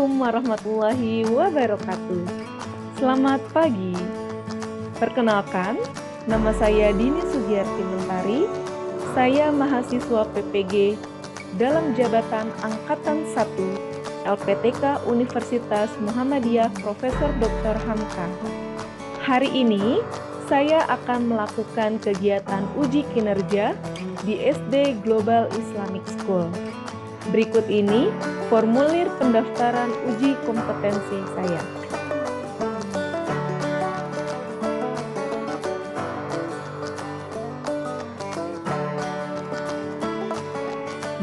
Assalamualaikum warahmatullahi wabarakatuh. Selamat pagi. Perkenalkan, nama saya Dini Sugiyarti Mentari. Saya mahasiswa PPG dalam jabatan Angkatan 1 LPTK Universitas Muhammadiyah Profesor Dr. Hamka. Hari ini saya akan melakukan kegiatan uji kinerja di SD Global Islamic School. Berikut ini formulir pendaftaran uji kompetensi saya.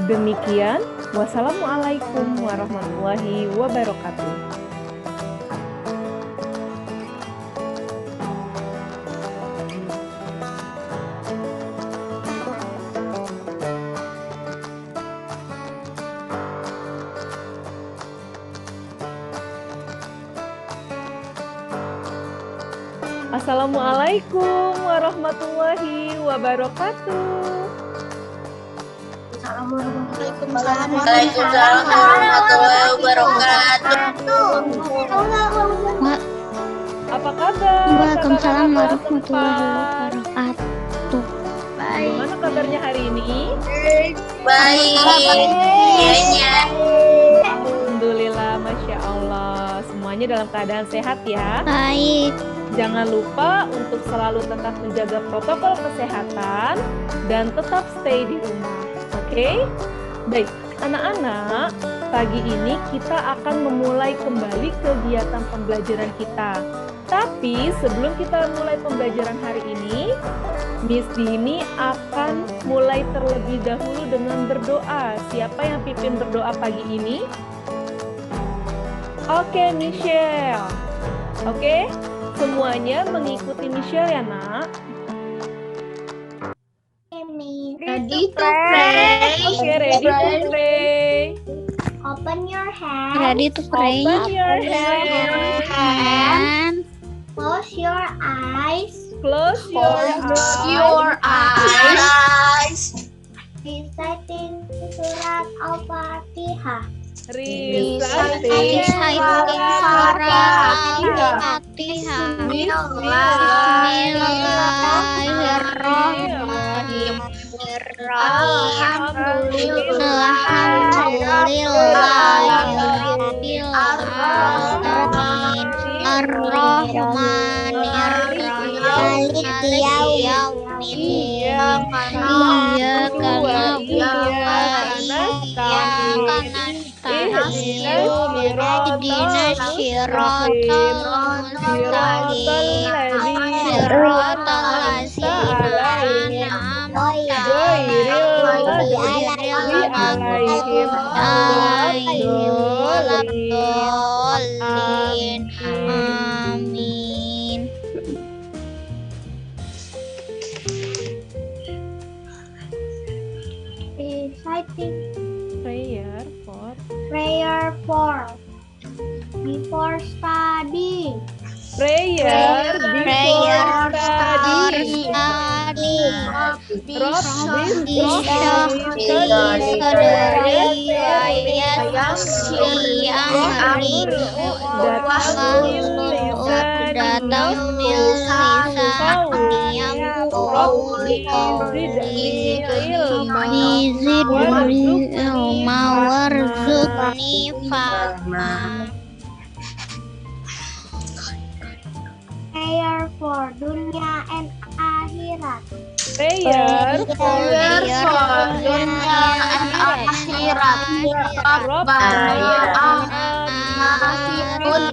Demikian, wassalamualaikum warahmatullahi wabarakatuh. Assalamualaikum warahmatullahi wabarakatuh. Waalaikumsalam warahmatullahi wabarakatuh. Apa kabar? Waalaikumsalam warahmatullahi wabarakatuh. Gimana kabarnya hari ini? Baik. Alhamdulillah, Masya Allah. Semuanya dalam keadaan sehat ya. Baik. Jangan lupa untuk selalu tetap menjaga protokol kesehatan dan tetap stay di rumah. Oke? Baik, anak-anak, pagi ini kita akan memulai kembali kegiatan pembelajaran kita. Tapi sebelum kita mulai pembelajaran hari ini, Miss Dini akan mulai terlebih dahulu dengan berdoa. Siapa yang pimpin berdoa pagi ini? Oke, Michelle. Oke? Semuanya mengikuti Michelle ya, nak. Ready to pray. Oke, ready to pray. Open your hand. Ready to pray. Open your hand. And Close your eyes. Close your eyes. Reciting surat Al-Fatihah. Reciting Amin. Reciting prayer for before studying. prayer before study. Prayer for dunia and akhirat. Prayer for dunia and akhirat. Rabbana atina fid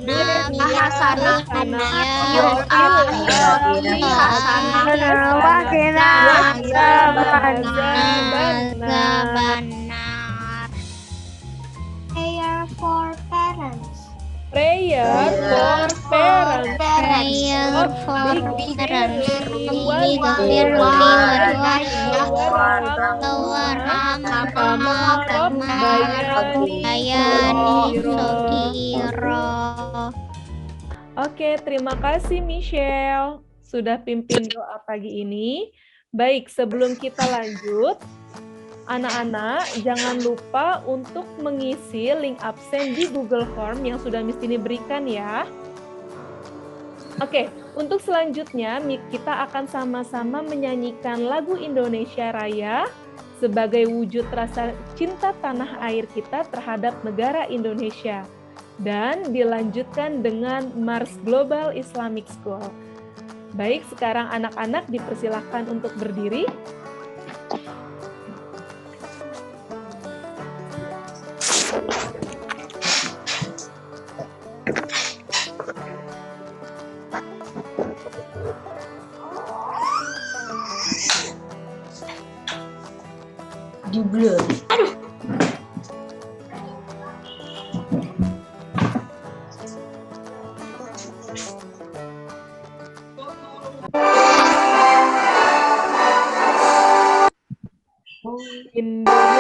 dunya hasanah wa fil akhirati hasanah wa qina adzabannar. Prayer for parents. Prayer for parents. Prayer for parents. Oke, terima kasih Michelle sudah pimpin doa pagi ini. Baik, sebelum kita lanjut, Anak-anak, jangan lupa untuk mengisi link absen di Google Form yang sudah Miss Tini berikan ya. Oke, untuk selanjutnya kita akan sama-sama menyanyikan lagu Indonesia Raya sebagai wujud rasa cinta tanah air kita terhadap negara Indonesia. Dan dilanjutkan dengan Mars Global Islamic School. Baik, sekarang anak-anak dipersilahkan untuk berdiri. Di blur. Indonesia.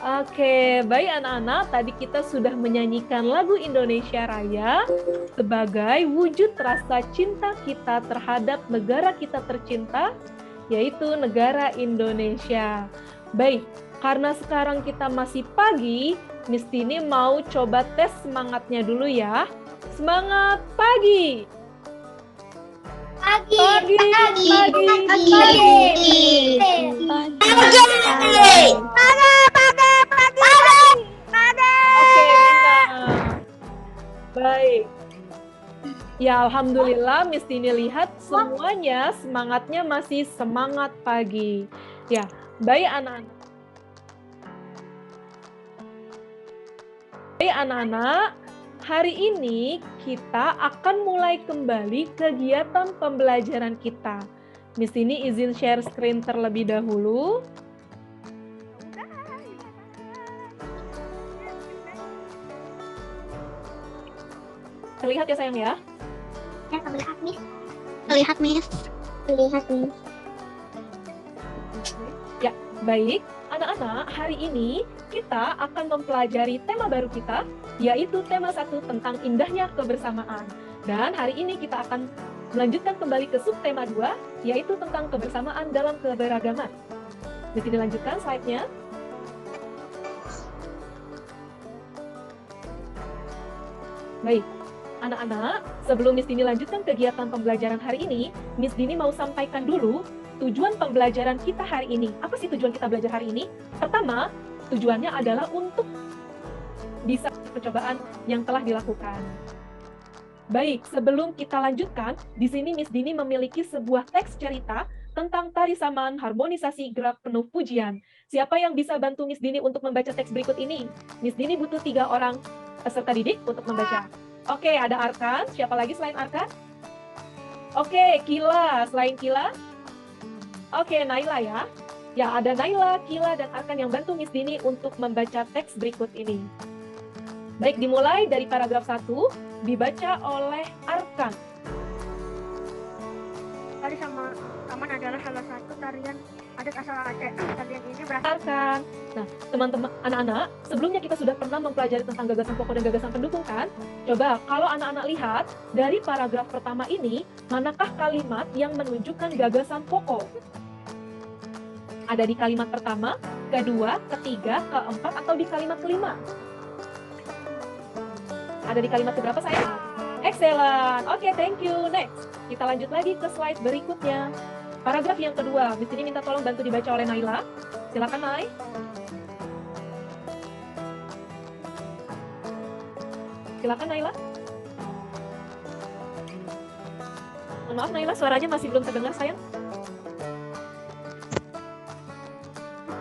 Oke, baik anak-anak, tadi kita sudah menyanyikan lagu Indonesia Raya sebagai wujud rasa cinta kita terhadap negara kita tercinta, yaitu negara Indonesia. Baik, karena sekarang kita masih pagi, Miss Tini mau coba tes semangatnya dulu ya. Semangat pagi! Pagi. Pagi, Pagi. pagi, Pagi. pagi. Pagi. Pagi. Baik. Ya, alhamdulillah Miss Tini lihat semuanya semangatnya masih semangat pagi. Ya, baik anak-anak. Baik anak-anak, hari ini kita akan mulai kembali kegiatan pembelajaran kita. Miss Tini izin share screen terlebih dahulu. Terlihat ya sayang ya? Ya, terlihat, Miss. Terlihat, Miss. Terlihat, Miss. Ya, baik. Anak-anak, hari ini kita akan mempelajari tema baru kita, yaitu tema 1 tentang indahnya kebersamaan. Dan hari ini kita akan melanjutkan kembali ke subtema 2, yaitu tentang kebersamaan dalam keberagaman. Di sini lanjutkan slide-nya. Baik. Anak-anak, sebelum Miss Dini lanjutkan kegiatan pembelajaran hari ini, Miss Dini mau sampaikan dulu tujuan pembelajaran kita hari ini. Apa sih tujuan kita belajar hari ini? Pertama, tujuannya adalah untuk bisa percobaan yang telah dilakukan. Baik, sebelum kita lanjutkan, di sini Miss Dini memiliki sebuah teks cerita tentang tari saman harmonisasi gerak penuh pujian. Siapa yang bisa bantu Miss Dini untuk membaca teks berikut ini? Miss Dini butuh 3 orang peserta didik untuk membaca. Oke, ada Arkan. Siapa lagi selain Arkan? Oke, Kila. Selain Kila? Oke, Naila ya. Ya, ada Naila, Kila, dan Arkan yang bantu Miss Dini untuk membaca teks berikut ini. Baik, dimulai dari paragraf 1, dibaca oleh Arkan. Tari saman adalah salah satu tarian adat asal Aceh. Tarian ini berasal Arkan. Nah, teman-teman, anak-anak, sebelumnya kita sudah pernah mempelajari tentang gagasan pokok dan gagasan pendukung kan? Coba, kalau anak-anak lihat, dari paragraf pertama ini, manakah kalimat yang menunjukkan gagasan pokok? Ada di kalimat pertama, kedua, ketiga, keempat, atau di kalimat kelima? Ada di kalimat keberapa sayang? Excellent. Oke, thank you. Next, kita lanjut lagi ke slide berikutnya. Paragraf yang kedua, di sini minta tolong bantu dibaca oleh Naila. Silakan, Nay. Silakan, Naila. Mohon maaf, Naila, suaranya masih belum terdengar, sayang.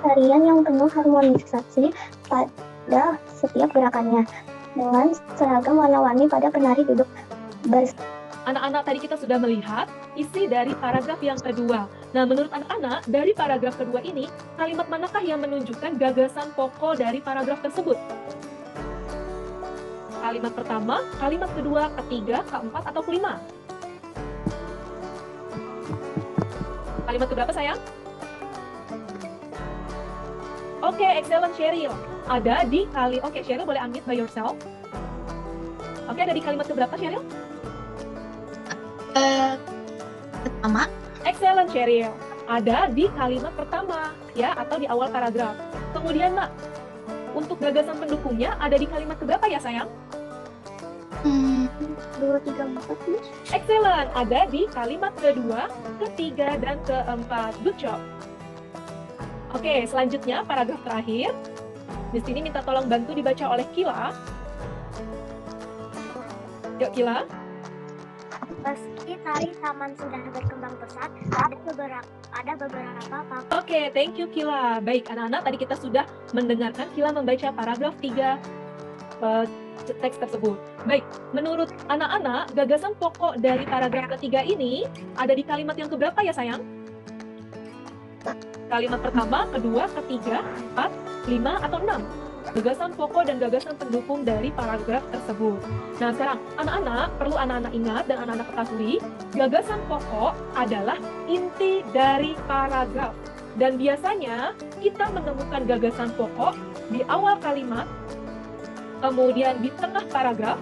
tarian yang penuh harmonisasi pada setiap gerakannya dengan seragam warna-warni pada penari duduk Anak-anak, tadi kita sudah melihat isi dari paragraf yang kedua. Nah, menurut anak-anak, dari paragraf kedua ini, kalimat manakah yang menunjukkan gagasan pokok dari paragraf tersebut? Kalimat pertama, kalimat kedua, ketiga, keempat, atau kelima? Kalimat keberapa, sayang? Oke, excellent, Cheryl. Ada di Oke, Cheryl boleh unmute by yourself. Oke, ada di kalimat keberapa, Cheryl? Pertama. Excellent, Cheryl. Ada di kalimat pertama, ya, atau di awal paragraf. Kemudian, Mak, untuk gagasan pendukungnya ada di kalimat keberapa ya, sayang? 2, 3, 4. Excellent. Ada di kalimat kedua, ketiga, dan keempat. Good job. Oke, selanjutnya paragraf terakhir. Di sini minta tolong bantu dibaca oleh Kila. Yuk, Kila. Meski tari saman sudah berkembang pesat, ada beberapa Oke, thank you, Kila. Baik, anak-anak, tadi kita sudah mendengarkan Kila membaca paragraf 3 teks tersebut. Baik, menurut anak-anak, gagasan pokok dari paragraf ketiga ini ada di kalimat yang keberapa ya, sayang? Kalimat pertama, kedua, ketiga, 4, 5, atau 6? Gagasan pokok dan gagasan pendukung dari paragraf tersebut. Nah, sekarang anak-anak, perlu anak-anak ingat dan anak-anak ketahui, gagasan pokok adalah inti dari paragraf. Dan biasanya kita menemukan gagasan pokok di awal kalimat, kemudian di tengah paragraf,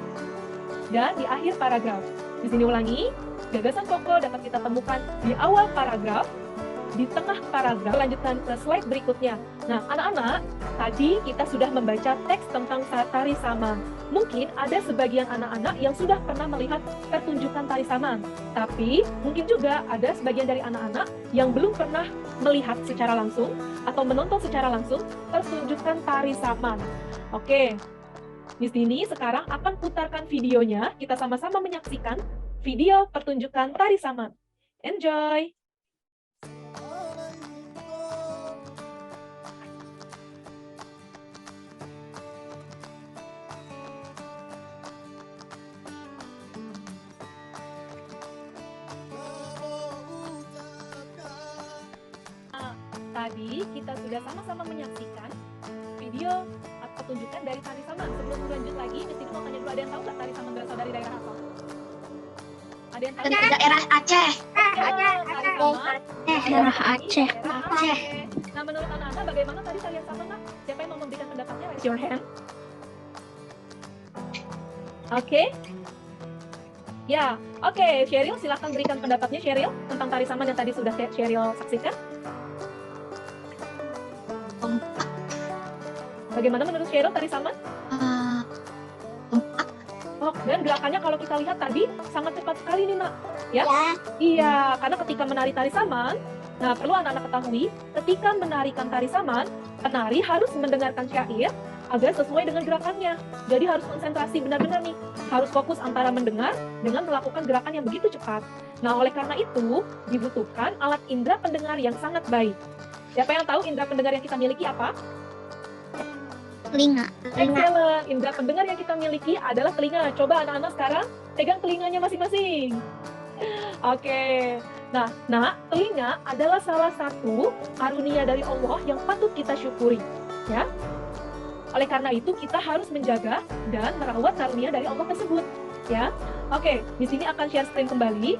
dan di akhir paragraf. Di sini ulangi, gagasan pokok dapat kita temukan di awal paragraf, di tengah paragraf. Lanjutkan ke slide berikutnya. Nah, anak-anak, tadi kita sudah membaca teks tentang tari saman. Mungkin ada sebagian anak-anak yang sudah pernah melihat pertunjukan tari saman. Tapi, mungkin juga ada sebagian dari anak-anak yang belum pernah melihat secara langsung atau menonton secara langsung pertunjukan tari saman. Oke. Di sini sekarang akan putarkan videonya. Kita sama-sama menyaksikan video pertunjukan tari saman. Enjoy! Tadi kita sudah sama-sama menyaksikan video pertunjukan dari tari saman. Sebelum lanjut lagi, Miss Titi mau tanya dulu, ada yang tahu nggak tari saman berasal dari daerah apa? Ada yang tahu? Dari daerah Aceh. Tari saman Daerah Aceh. daerah Aceh. Nah, menurut anak-anak bagaimana tadi tarian saman, Nak? Siapa yang mau memberikan pendapatnya? Raise your hand. Oke. Ya, oke. Sheryl, silakan berikan pendapatnya, Sheryl, tentang tari saman yang tadi sudah Sheryl saksikan. Bagaimana menurut Sheryl tari saman? Oh, dan gerakannya kalau kita lihat tadi sangat cepat sekali nih, Nak. Ya? Iya, karena ketika menari tari saman, nah perlu anak-anak ketahui, ketika menarikan tari saman, penari harus mendengarkan syair agar sesuai dengan gerakannya. Jadi harus konsentrasi benar-benar nih, harus fokus antara mendengar dengan melakukan gerakan yang begitu cepat. Nah, oleh karena itu dibutuhkan alat indera pendengar yang sangat baik. Siapa yang tahu indera pendengar yang kita miliki apa? Telinga. Excellent. Indera pendengar yang kita miliki adalah telinga. Coba anak-anak sekarang pegang telinganya masing-masing. Oke. Nah, telinga adalah salah satu karunia dari Allah yang patut kita syukuri, ya. Oleh karena itu kita harus menjaga dan merawat karunia dari Allah tersebut, ya. Oke, di sini akan share screen kembali.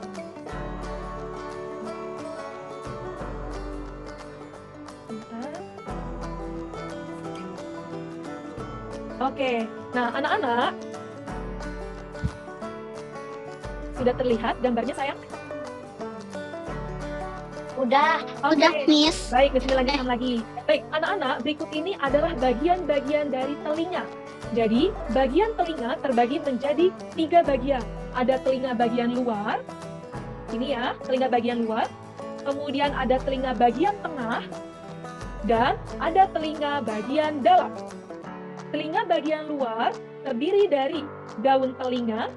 Oke, nah anak-anak, sudah terlihat gambarnya sayang? Udah, Oke. Miss. Baik, Miss lanjutkan lagi. Baik, anak-anak, berikut ini adalah bagian-bagian dari telinga. Jadi, bagian telinga terbagi menjadi 3 bagian. Ada telinga bagian luar, ini ya, telinga bagian luar. Kemudian ada telinga bagian tengah, dan ada telinga bagian dalam. Telinga bagian luar terdiri dari daun telinga,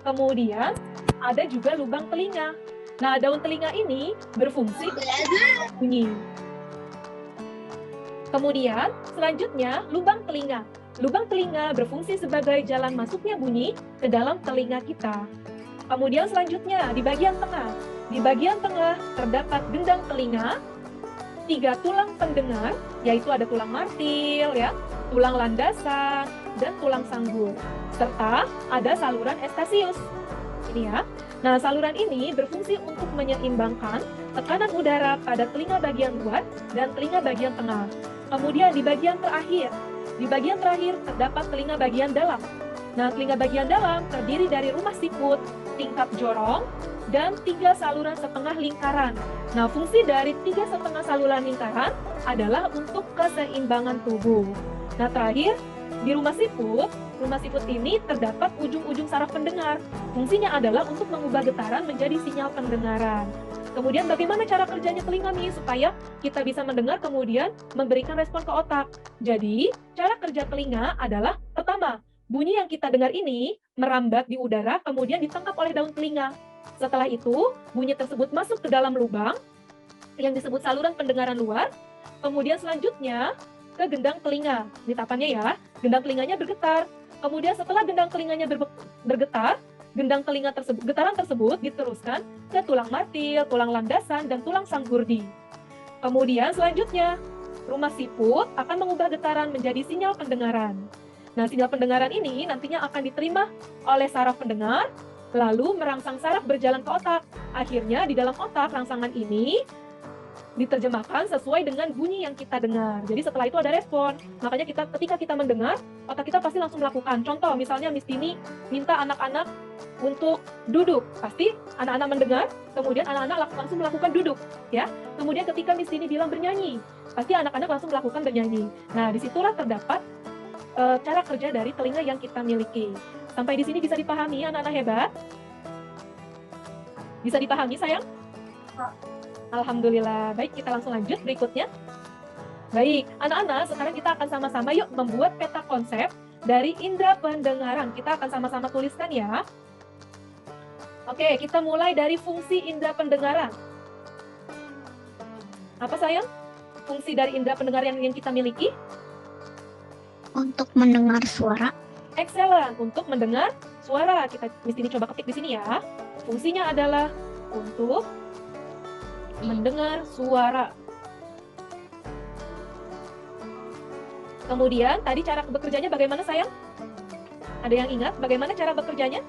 kemudian ada juga lubang telinga. Nah, daun telinga ini berfungsi bunyi. Kemudian, selanjutnya lubang telinga. Lubang telinga berfungsi sebagai jalan masuknya bunyi ke dalam telinga kita. Kemudian selanjutnya, di bagian tengah. Di bagian tengah terdapat gendang telinga, 3 tulang pendengar, yaitu ada tulang martil, ya, tulang landasan, dan tulang sanggul. Serta ada saluran Eustachius. Ini ya. Nah, saluran ini berfungsi untuk menyeimbangkan tekanan udara pada telinga bagian luar dan telinga bagian tengah. Kemudian di bagian terakhir terdapat telinga bagian dalam. Nah, telinga bagian dalam terdiri dari rumah siput, tingkap jorong, dan 3 saluran setengah lingkaran. Nah, fungsi dari 3 setengah saluran lingkaran adalah untuk keseimbangan tubuh. Nah, terakhir, di rumah siput ini terdapat ujung-ujung saraf pendengar. Fungsinya adalah untuk mengubah getaran menjadi sinyal pendengaran. Kemudian bagaimana cara kerjanya telinga nih supaya kita bisa mendengar kemudian memberikan respon ke otak. Jadi, cara kerja telinga adalah pertama, bunyi yang kita dengar ini merambat di udara kemudian ditangkap oleh daun telinga. Setelah itu, bunyi tersebut masuk ke dalam lubang yang disebut saluran pendengaran luar. Kemudian selanjutnya ke gendang telinga. Ini tahapannya ya, gendang telinganya bergetar. Kemudian setelah gendang telinganya bergetar, getaran tersebut diteruskan ke tulang martil, tulang landasan, dan tulang sanggurdi. Kemudian selanjutnya, rumah siput akan mengubah getaran menjadi sinyal pendengaran. Nah, sinyal pendengaran ini nantinya akan diterima oleh saraf pendengar, lalu merangsang saraf berjalan ke otak. Akhirnya di dalam otak, rangsangan ini diterjemahkan sesuai dengan bunyi yang kita dengar. Jadi setelah itu ada respon. Makanya ketika kita mendengar, otak kita pasti langsung melakukan. Contoh, misalnya Miss Tini minta anak-anak untuk duduk. Pasti anak-anak mendengar, kemudian anak-anak langsung melakukan duduk. Ya. Kemudian ketika Miss Tini bilang bernyanyi, pasti anak-anak langsung melakukan bernyanyi. Nah, disitulah terdapat cara kerja dari telinga yang kita miliki. Sampai di sini bisa dipahami, anak-anak hebat? Bisa dipahami, sayang? Alhamdulillah. Baik, kita langsung lanjut berikutnya. Baik, anak-anak, sekarang kita akan sama-sama yuk membuat peta konsep dari indera pendengaran. Kita akan sama-sama tuliskan ya. Oke, kita mulai dari fungsi indera pendengaran. Apa sayang? Fungsi dari indera pendengaran yang kita miliki? Untuk mendengar suara. Excellent, untuk mendengar suara. Kita di sini coba ketik di sini ya. Fungsinya adalah untuk mendengar suara. Kemudian, tadi cara bekerjanya bagaimana sayang? Ada yang ingat bagaimana cara bekerjanya?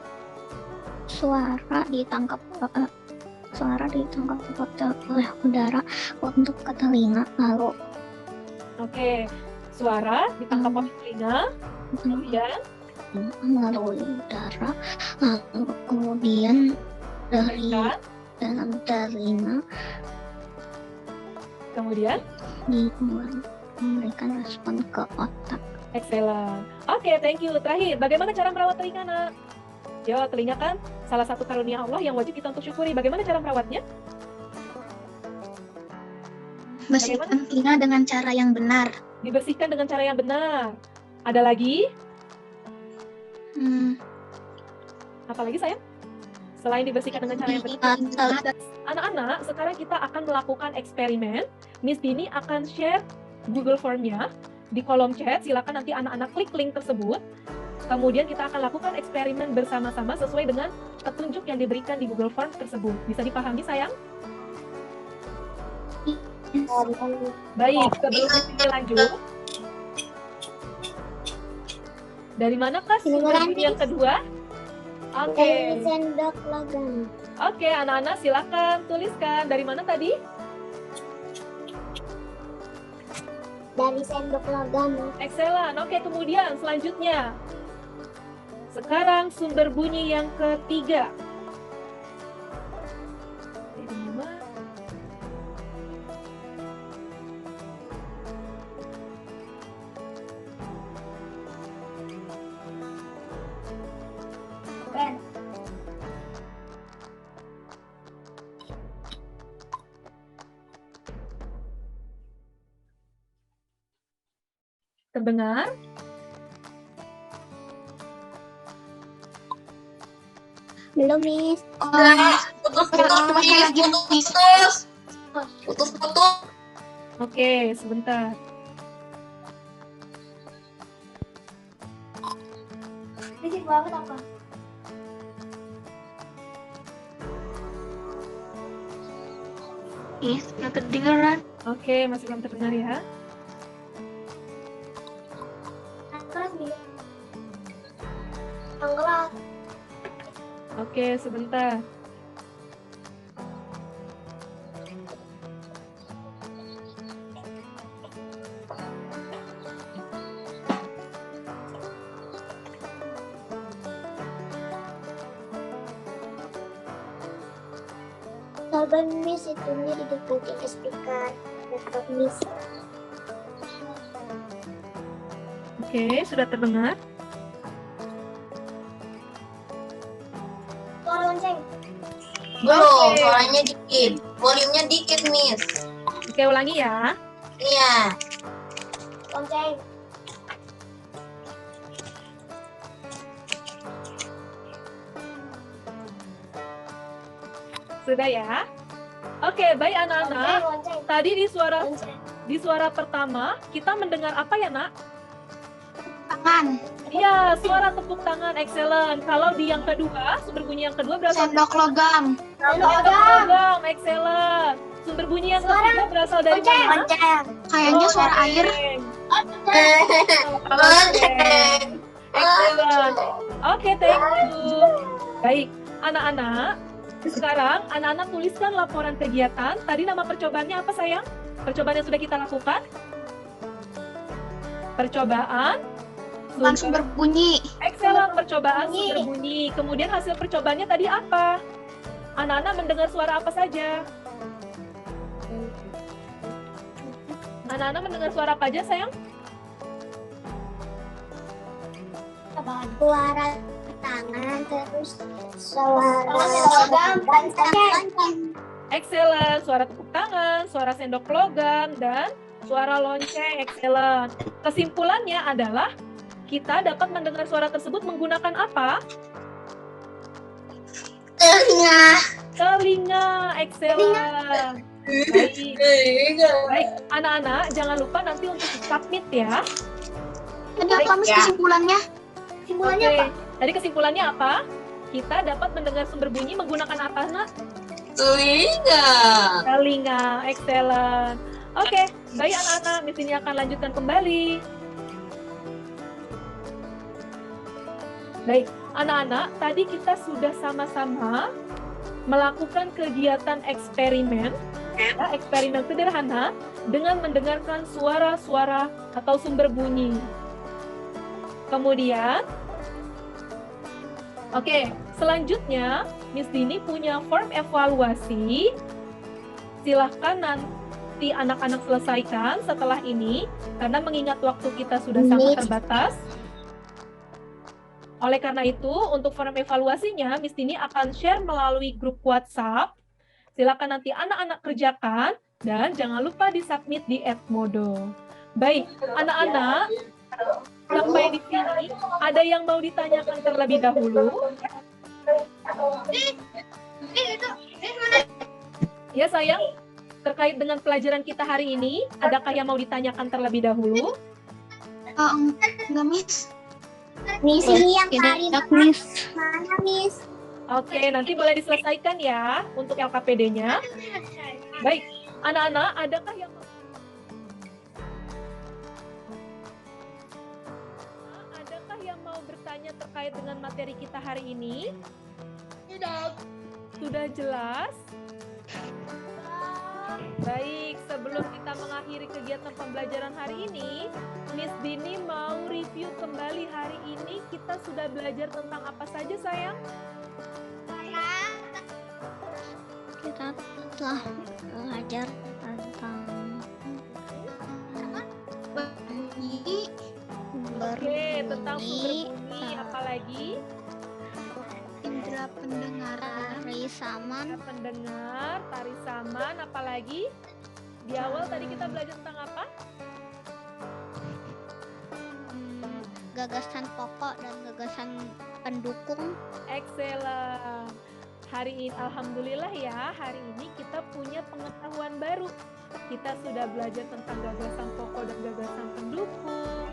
Suara ditangkap oleh udara untuk ke telinga, lalu Oke, suara ditangkap oleh telinga, kemudian melalui udara, lalu kemudian dari kan? dalam telinga Kemudian, memberikan respon ke otak. excellent. Oke, thank you. Terakhir, bagaimana cara merawat telinga, Nak? Ya, telinga kan salah satu karunia Allah yang wajib kita untuk syukuri. Bagaimana cara merawatnya? Bersihkan telinga dengan cara yang benar. Dibersihkan dengan cara yang benar. Ada lagi? Apalagi sayang? Selain dibersihkan dengan cara yang benar. Anak-anak, sekarang kita akan melakukan eksperimen. Miss Dini akan share Google Form-nya di kolom chat. Silakan nanti anak-anak klik link tersebut. Kemudian kita akan lakukan eksperimen bersama-sama sesuai dengan petunjuk yang diberikan di Google Form tersebut. Bisa dipahami sayang? Baik, sebelum kita lanjut. Dari manakah sumber bunyi yang kedua? Oke. Sendok logam. Oke, anak-anak silakan tuliskan. Dari mana tadi? Dari sendok logam. Excellent. Oke, kemudian selanjutnya. Sekarang sumber bunyi yang ketiga. Dari mana? Terdengar? Belum, Miss. Putus. Oke, sebentar. Risik banget apa? Miss, nggak kedengeran. Oke, masih belum terdengar ya. Keras, Miss. Keras. Oke, sebentar. Sabar, Miss, itunya dideketin speaker laptop Miss. Oke, sudah terdengar? Suara lonceng. Belum, suaranya dikit. Volumenya dikit, Miss. Oke, ulangi ya. Iya. Lonceng. Sudah ya? Oke, baik anak-anak. Lonceng. Tadi Lonceng. di suara pertama, kita mendengar apa ya, Nak? Tangan. Iya, suara tepuk tangan, excellent. Kalau di yang kedua, sumber bunyi yang kedua berasal Sendok logam. sendok logam, excellent. Sumber bunyi yang ketiga berasal dari mana? Lonceng. Kayaknya Oh, suara air. Lonceng. Excellent. Oke, thank you. Baik, anak-anak. Sekarang anak-anak tuliskan laporan kegiatan. Tadi nama percobaannya apa sayang? Percobaan yang sudah kita lakukan? Percobaan Sumber bunyi. excellent, percobaan sumber bunyi. Kemudian hasil percobaannya tadi apa? Anak-anak mendengar suara apa saja? Anak-anak mendengar suara apa aja sayang? Suara tangan, terus suara logam, Excellent, suara tepuk tangan, suara sendok logam, dan suara lonceng. Excellent. Kesimpulannya adalah kita dapat mendengar suara tersebut menggunakan apa? Telinga. Telinga. Excellent. Baik. Baik, anak-anak jangan lupa nanti untuk submit ya. Tadi apa Miss Ya. kesimpulannya? Simpulannya Oke. apa? Tadi kesimpulannya apa? Kita dapat mendengar sumber bunyi menggunakan apa, Nak? Telinga. Telinga. Excellent. Oke, baik anak-anak, Miss ini akan lanjutkan kembali. Baik, anak-anak, tadi kita sudah sama-sama melakukan kegiatan eksperimen, ya, eksperimen sederhana dengan mendengarkan suara-suara atau sumber bunyi. Kemudian, oke, selanjutnya Miss Dini punya form evaluasi. Silahkan nanti anak-anak selesaikan setelah ini, karena mengingat waktu kita sudah sangat terbatas. Oleh karena itu, untuk form evaluasinya, Miss Dini akan share melalui grup WhatsApp. Silakan nanti anak-anak kerjakan, dan jangan lupa disubmit di Edmodo. Baik, anak-anak, sampai di sini, ada yang mau ditanyakan terlebih dahulu? Ya sayang, terkait dengan pelajaran kita hari ini, adakah yang mau ditanyakan terlebih dahulu? Enggak Miss. Miss ini yang tadi Miss. mana Miss? Oke, nanti boleh diselesaikan ya untuk LKPD-nya. Baik, anak-anak, adakah yang mau bertanya terkait dengan materi kita hari ini? Sudah jelas? Baik, sebelum kita mengakhiri kegiatan pembelajaran hari ini, Miss Dini mau review kembali hari ini kita sudah belajar tentang apa saja, sayang? Kita telah belajar tentang Bunyi. Oke, tentang sumber berbunyi, bunyi, apalagi? Indra pendengaran. tari saman, Pendengar, tari saman, apalagi? Di awal tadi kita belajar tentang apa? gagasan pokok dan gagasan pendukung. Excellent. Hari ini, alhamdulillah ya, hari ini kita punya pengetahuan baru. Kita sudah belajar tentang gagasan pokok dan gagasan pendukung,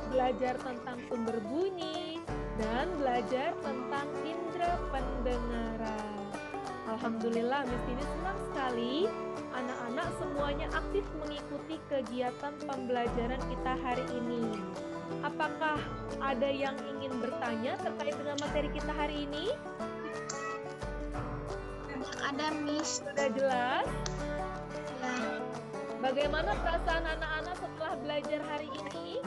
belajar tentang sumber bunyi, dan belajar tentang indera pendengaran. Alhamdulillah, Miss Dini senang sekali anak-anak semuanya aktif mengikuti kegiatan pembelajaran kita hari ini. Apakah ada yang ingin bertanya terkait dengan materi kita hari ini? Ada Miss. Sudah jelas? Ya. Bagaimana perasaan anak-anak setelah belajar hari ini?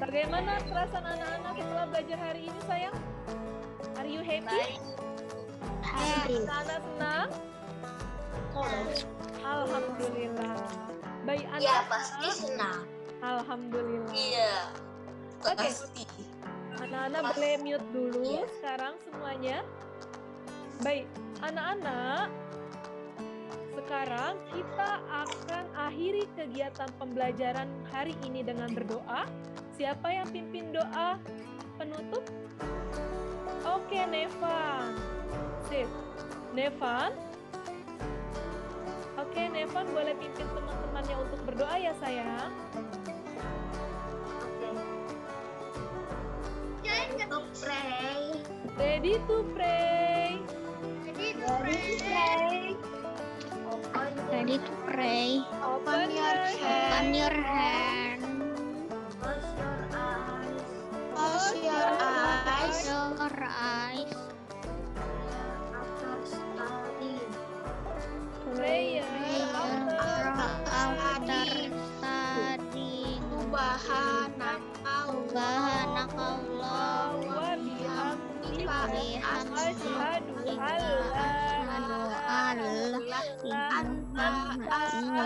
Bagaimana perasaan anak-anak setelah belajar hari ini, sayang? Are you happy? Anak-anak senang? Alhamdulillah. Baik, Ya anak-anak. pasti senang. Alhamdulillah. Iya. Oke. Pasti. Anak-anak boleh mute dulu Iya. sekarang semuanya. Baik, anak-anak. Sekarang kita akan akhiri kegiatan pembelajaran hari ini dengan berdoa. Siapa yang pimpin doa penutup? Oke, Nevan. Sip. Nevan. Oke, Nevan boleh pimpin teman-temannya untuk berdoa ya, sayang. Ready to pray. Ready to pray. Open your Open hand. your hand. Close your eyes. Your eyes. Prayer. After studying. Subhanakallah. Wa bihamdika asyhadu an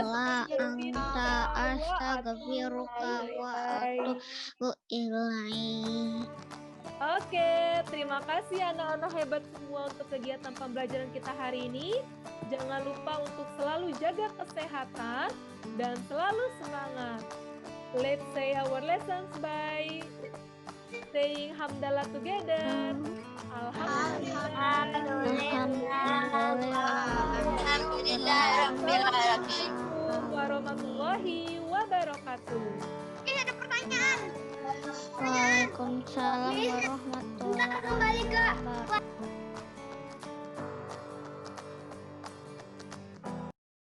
la anta astaghfiruka wa atubu ilaik. Oke, terima kasih anak-anak hebat semua untuk kegiatan pembelajaran kita hari ini. Jangan lupa untuk selalu jaga kesehatan, dan selalu semangat. Let's say our lessons by saying hamdalah together. Alhamdulillahirrahmanirrahim. Assalamualaikum warahmatullahi wabarakatuh. Ada pertanyaan. Waalaikumsalam warahmatullahi wabarakatuh.